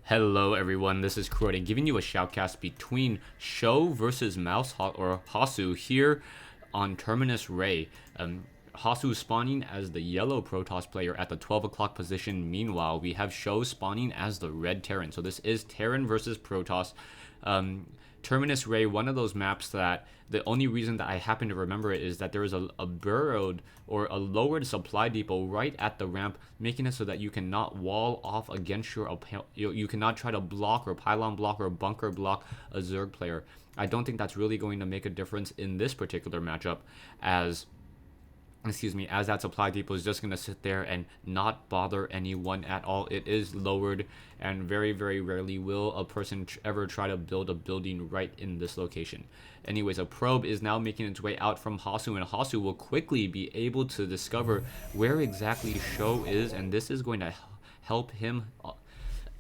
Hello everyone, this is Kuroda giving you a shoutcast between Sjow versus Hasu here on Terminus Ray. Hasu spawning as the yellow Protoss player at the 12 o'clock position. Meanwhile, we have Sjow spawning as the red Terran. So this is Terran versus Protoss. Terminus Ray, one of those maps that the only reason that I happen to remember it is that there is a burrowed or a lowered supply depot right at the ramp, making it so that you cannot wall off against you cannot try to block or pylon block or bunker block a Zerg player. I don't think that's really going to make a difference in this particular matchup, as that supply depot is just going to sit there and not bother anyone at all. It is lowered, and very, very rarely will a person ever try to build a building right in this location. Anyways, a probe is now making its way out from Hasu, and Hasu will quickly be able to discover where exactly Sjow is, and this is going to help him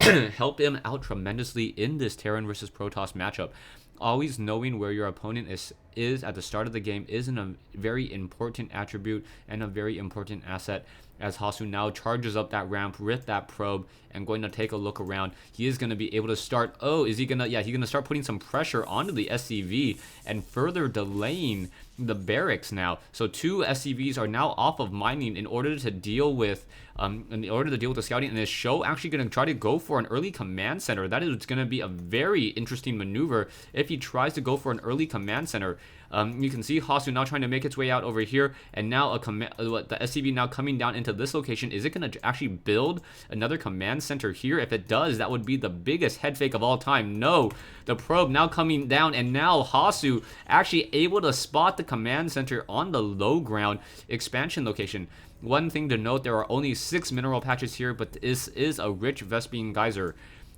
help him out tremendously in this Terran versus Protoss matchup. Always knowing where your opponent is at the start of the game is a very important attribute and a very important asset, as Hasu now charges up that ramp with that probe and going to take a look around. He is going to be able to start, he's going to start putting some pressure onto the SCV and further delaying the barracks now. So two SCVs are now off of mining in order to deal with the scouting, and is Sjow actually going to try to go for an early command center? That is going to be a very interesting maneuver if he tries to go for an early command center. You can see Hasu now trying to make its way out over here, and now the SCV now coming down into this location. Is it going to actually build another command center here? If it does, that would be the biggest head fake of all time. No, the probe now coming down, and now Hasu actually able to spot the command center on the low ground expansion location. One thing to note, there are only 6 mineral patches here, but this is a rich Vespene geyser.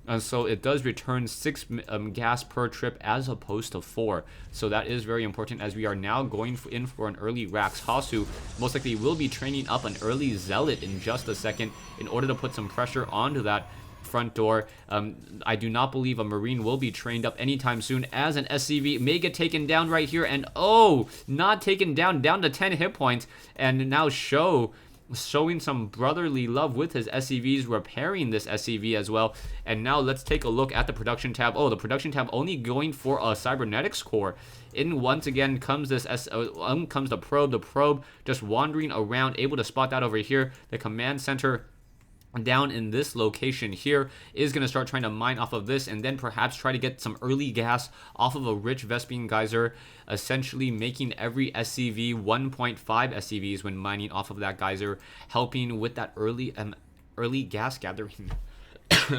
And so it does return 6 gas per trip as opposed to 4. So that is very important, as we are now going in for an early Rax. Hasu most likely will be training up an early Zealot in just a second in order to put some pressure onto that front door. I do not believe a Marine will be trained up anytime soon, as an SCV may get taken down right here, and not taken down to 10 hit points. And now Sjow showing some brotherly love with his SCVs, repairing this SCV as well. And now let's take a look at the production tab. The production tab only going for a cybernetics core. In once again comes comes the probe just wandering around, able to spot that over here. The command center down in this location here is going to start trying to mine off of this, and then perhaps try to get some early gas off of a rich Vespene geyser, essentially making every SCV 1.5 SCVs when mining off of that geyser, helping with that early gas gathering.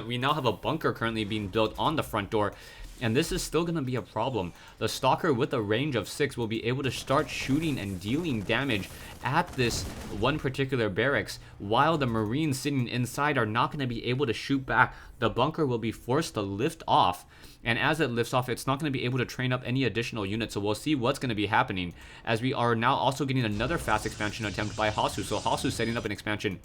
We now have a bunker currently being built on the front door, and this is still going to be a problem. The Stalker with a range of 6 will be able to start shooting and dealing damage at this one particular barracks, while the Marines sitting inside are not going to be able to shoot back. The bunker will be forced to lift off, and as it lifts off, it's not going to be able to train up any additional units. So we'll see what's going to be happening, as we are now also getting another fast expansion attempt by Hasu. So Hasu setting up an expansion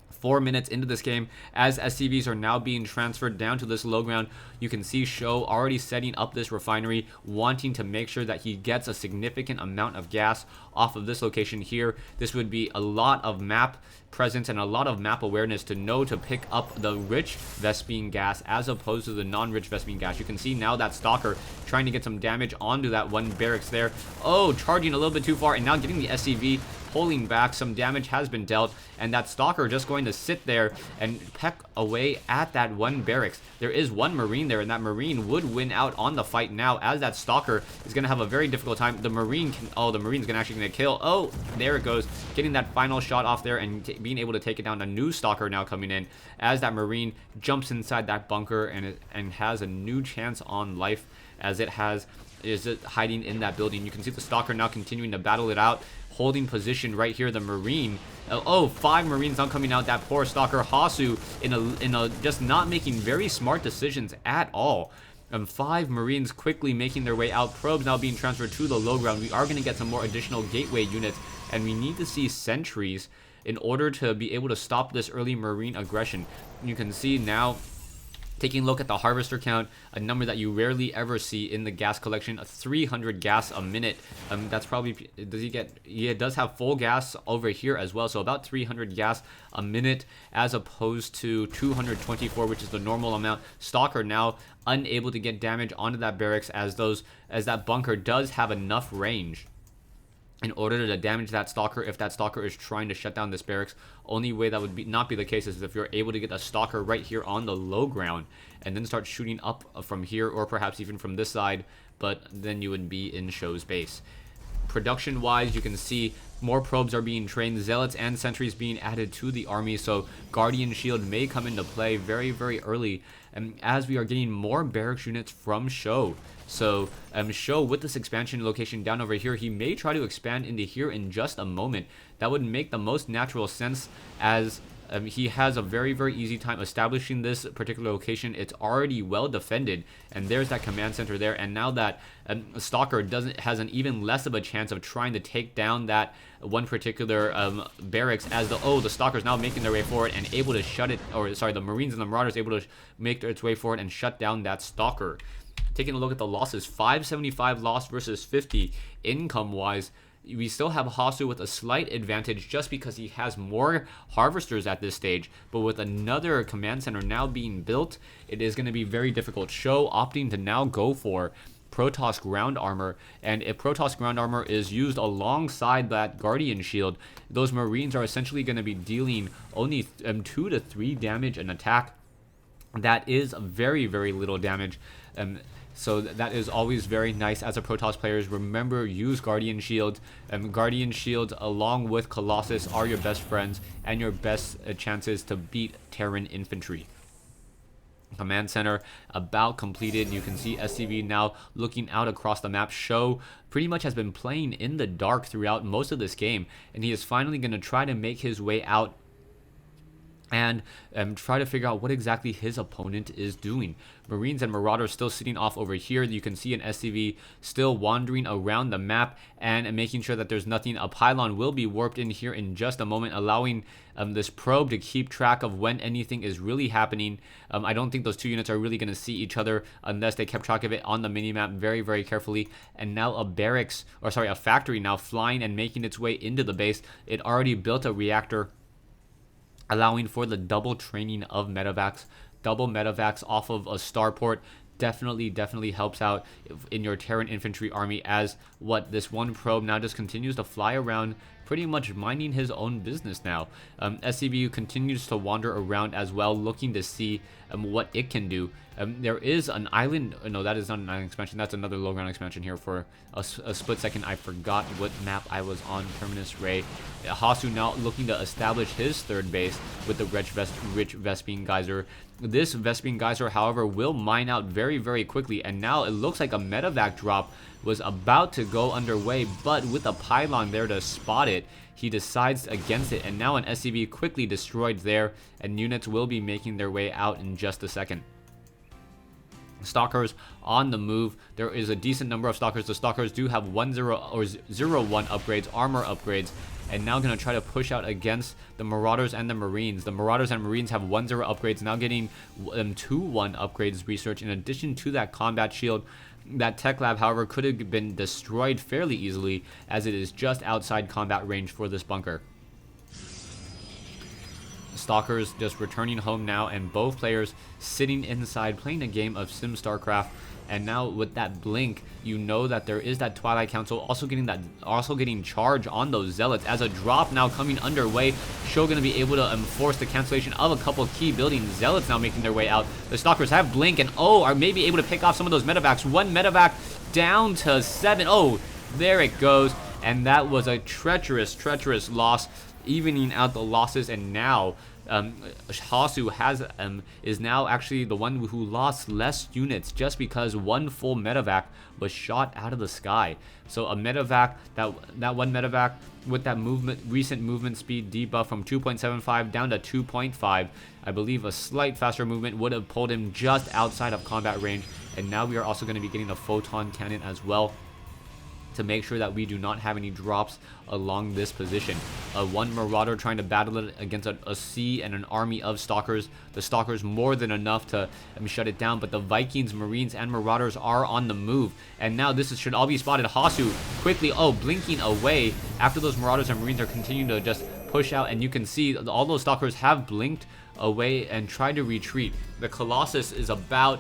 4 minutes into this game, as SCVs are now being transferred down to this low ground. You can see Sjow already setting up this refinery, wanting to make sure that he gets a significant amount of gas off of this location here. This would be a lot of map presence and a lot of map awareness to know to pick up the rich Vespene gas as opposed to the non-rich Vespene gas. You can see now that Stalker trying to get some damage onto that one barracks there. Charging a little bit too far, and now getting the SCV pulling back. Some damage has been dealt, and that Stalker just going to sit there and peck away at that one barracks. There is one Marine there, and that Marine would win out on the fight now, as that Stalker is going to have a very difficult time. The Marine's actually going to kill. There it goes, getting that final shot off there and being able to take it down. A new Stalker now coming in, as that Marine jumps inside that bunker and has a new chance on life, as it is hiding in that building. You can see the Stalker now continuing to battle it out, holding position right here. The Marine, 5 Marines now coming out. That poor Stalker. Hasu in a just not making very smart decisions at all. 5 Marines quickly making their way out. Probes now being transferred to the low ground. We are going to get some more additional gateway units, and we need to see sentries in order to be able to stop this early Marine aggression. You can see now Taking a look at the harvester count, a number that you rarely ever see in the gas collection, 300 gas a minute. That's probably, he does have full gas over here as well, so about 300 gas a minute as opposed to 224, which is the normal amount. Stalker now unable to get damage onto that barracks as that bunker does have enough range in order to damage that stalker if that stalker is trying to shut down this barracks. Only way that would not be the case is if you're able to get a stalker right here on the low ground and then start shooting up from here or perhaps even from this side, but then you would be in Sjow's base. Production wise, you can see more probes are being trained, zealots and sentries being added to the army, so Guardian Shield may come into play very, very early, and as we are getting more barracks units from Sjow. So Sjow, with this expansion location down over here, he may try to expand into here in just a moment. That would make the most natural sense, as he has a very, very easy time establishing this particular location. It's already well defended, and there's that command center there. And now that Stalker has an even less of a chance of trying to take down that one particular barracks, as the Stalker's now making their way forward and able to shut it, or sorry, the Marines and the Marauders able to make its way forward and shut down that Stalker. Taking a look at the losses, 575 lost versus 50 income-wise. We still have Hasu with a slight advantage just because he has more harvesters at this stage, but with another command center now being built, it is going to be very difficult. Sjow opting to now go for Protoss ground armor, and if Protoss ground armor is used alongside that Guardian Shield, those Marines are essentially going to be dealing only 2 to 3 damage an attack. That is very, very little damage. So that is always very nice as a Protoss players. Remember, use Guardian Shield. Guardian Shield along with Colossus are your best friends and your best chances to beat Terran infantry. Command center about completed. You can see SCV now looking out across the map. Sjow pretty much has been playing in the dark throughout most of this game, and he is finally going to try to make his way out and try to figure out what exactly his opponent is doing. Marines and Marauders still sitting off over here. You can see an SCV still wandering around the map and making sure that there's nothing. A pylon will be warped in here in just a moment, allowing this probe to keep track of when anything is really happening. I don't think those two units are really going to see each other unless they kept track of it on the minimap very, very carefully. And now a factory now flying and making its way into the base. It already built a reactor, allowing for the double training of medevacs. Double medevacs off of a starport definitely helps out in your Terran infantry army, as this one probe now just continues to fly around, pretty much minding his own business now. SCVU continues to wander around as well, looking to see what it can do. There is an island. No, that is not an island expansion. That's another low ground expansion here. For a split second, I forgot what map I was on. Terminus Ray. Hasu now looking to establish his third base with the rich Vespene Geyser. This Vespene Geyser, however, will mine out very, very quickly, and now it looks like a medevac drop was about to go underway, but with a pylon there to spot it, he decides against it, and now an SCV quickly destroyed there, and units will be making their way out in just a second. Stalkers on the move. There is a decent number of Stalkers. The Stalkers do have 1-0 or 0-1 upgrades, armor upgrades, and now going to try to push out against the Marauders and the Marines. The Marauders and Marines have 1-0 upgrades, now getting 2-1 upgrades research in addition to that combat shield. That tech lab, however, could have been destroyed fairly easily, as it is just outside combat range for this bunker. Stalkers just returning home now, and both players sitting inside playing a game of Sim StarCraft. And now with that blink, you know that there is that Twilight Council also getting charge on those zealots, as a drop now coming underway. Sjow going to be able to enforce the cancellation of a couple of key buildings. Zealots now making their way out. The Stalkers have blink and are maybe able to pick off some of those medevacs. One medevac down to 7. There it goes, and that was a treacherous loss, evening out the losses. And now Hasu is now actually the one who lost less units, just because one full medevac was shot out of the sky. So a medevac, that one medevac with that recent movement speed debuff from 2.75 down to 2.5, I believe a slight faster movement would have pulled him just outside of combat range. And now we are also going to be getting a photon cannon as well. to make sure that we do not have any drops along this position. One Marauder trying to battle it against a sea and an army of Stalkers. The Stalkers more than enough to shut it down, but the Vikings, Marines, and Marauders are on the move. And now this should all be spotted. Hasu quickly, blinking away after those Marauders and Marines are continuing to just push out, and you can see all those Stalkers have blinked away and tried to retreat. The Colossus is about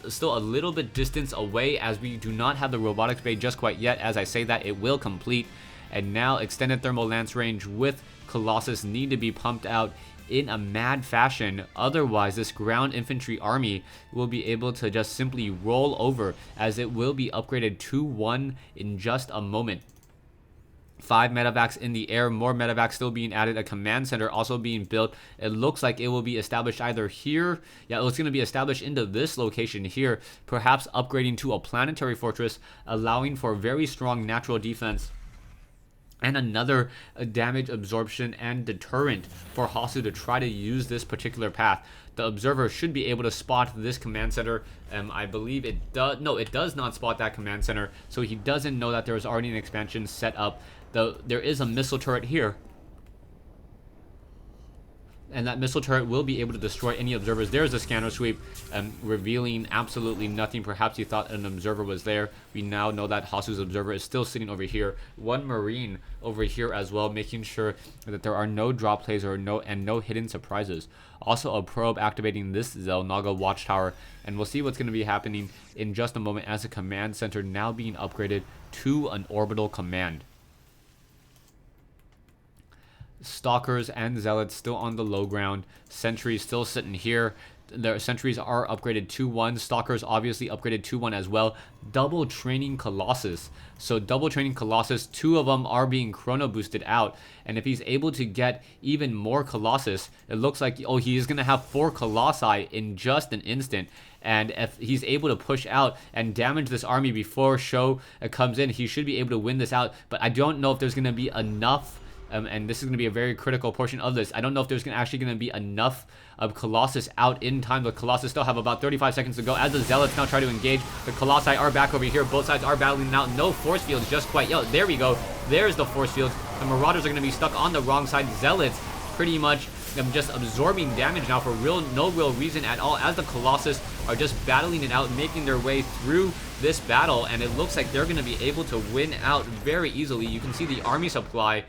still a little bit distance away, as we do not have the robotics bay just quite yet. As I say that, it will complete, and now extended thermal lance range with Colossus need to be pumped out in a mad fashion. Otherwise, this ground infantry army will be able to just simply roll over, as it will be upgraded to 1 in just a moment. 5 medevacs in the air, more medevacs still being added, a command center also being built. It looks like it will be established either here, it's going to be established into this location here, perhaps upgrading to a planetary fortress, allowing for very strong natural defense and another damage absorption and deterrent for Hasu to try to use this particular path. The observer should be able to spot this command center. I believe it does. No, it does not spot that command center, so he doesn't know that there is already an expansion set up. There is a missile turret here, and that missile turret will be able to destroy any observers. There's a scanner sweep, revealing absolutely nothing. Perhaps you thought an observer was there. We now know that Hasu's observer is still sitting over here. One Marine over here as well, making sure that there are no drop plays or no hidden surprises. Also a probe activating this Zelnaga watchtower, and we'll see what's going to be happening in just a moment, as a command center now being upgraded to an orbital command. Stalkers and Zealots still on the low ground. Sentries still sitting here. Their sentries are upgraded to 1. Stalkers obviously upgraded to 1 as well. Double training Colossus. So double training Colossus, 2 of them are being chrono boosted out. And if he's able to get even more Colossus, it looks like, he is going to have 4 Colossi in just an instant. And if he's able to push out and damage this army before Sjow comes in, he should be able to win this out. But I don't know if there's going to be enough. And this is going to be a very critical portion of this. I don't know if there's actually going to be enough of Colossus out in time. The Colossus still have about 35 seconds to go as the Zealots now try to engage. The Colossi are back over here. Both sides are battling now. No force fields just quite. There we go. There's the force fields. The Marauders are going to be stuck on the wrong side. Zealots pretty much just absorbing damage now for no real reason at all, as the Colossus are just battling it out, making their way through this battle. And it looks like they're going to be able to win out very easily. You can see the army supply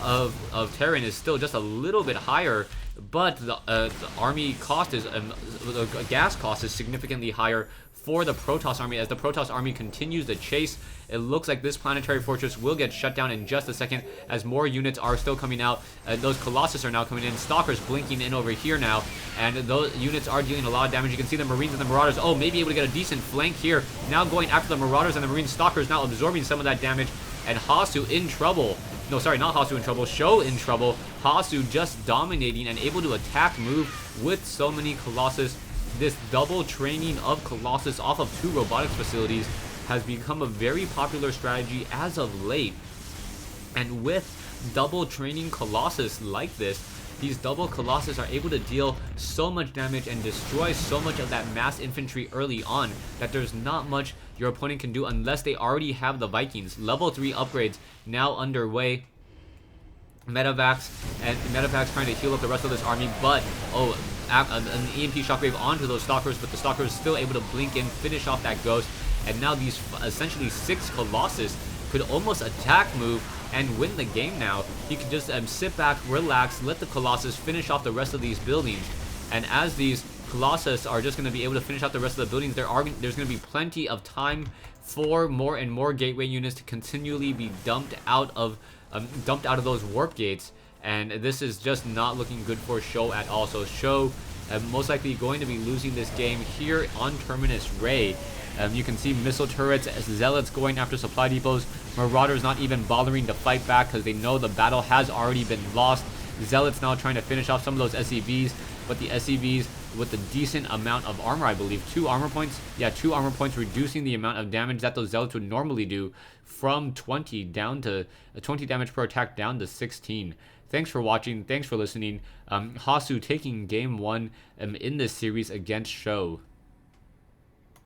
of Terran is still just a little bit higher, but the army cost is the gas cost is significantly higher for the Protoss army, as the Protoss army continues the chase. It looks like this planetary fortress will get shut down in just a second, as more units are still coming out. Those Colossus are now coming in. Stalkers blinking in over here now, and those units are dealing a lot of damage. You can see the Marines and the Marauders, maybe able to get a decent flank here. Now going after the Marauders and the Marine Stalkers, now absorbing some of that damage, and Hasu in trouble. No, sorry, not Hasu in trouble. Sjow in trouble. Hasu just dominating and able to attack move with so many Colossus. This double training of Colossus off of 2 robotics facilities has become a very popular strategy as of late. And with double training Colossus like this, these double Colossus are able to deal so much damage and destroy so much of that mass infantry early on that there's not much your opponent can do unless they already have the Vikings. Level 3 upgrades now underway. Medevacs trying to heal up the rest of this army, but an EMP shockwave onto those Stalkers, but the Stalkers still able to blink in, finish off that ghost. And now these essentially 6 Colossus could almost attack move and win the game now. You can just sit back, relax, let the Colossus finish off the rest of these buildings. And as these Colossus are just going to be able to finish out the rest of the buildings, there's going to be plenty of time for more and more gateway units to continually be dumped out of those warp gates. And this is just not looking good for Sjow at all. So Sjow most likely going to be losing this game here on Terminus Ray. You can see missile turrets, Zealots going after supply depots, Marauders not even bothering to fight back because they know the battle has already been lost. Zealots now trying to finish off some of those SCVs, but the SCVs with a decent amount of armor, I believe. 2 armor points? Yeah, 2 armor points, reducing the amount of damage that those Zealots would normally do from 20 down to 20 damage per attack down to 16. Thanks for watching. Thanks for listening. Hasu taking game 1 in this series against Sjow.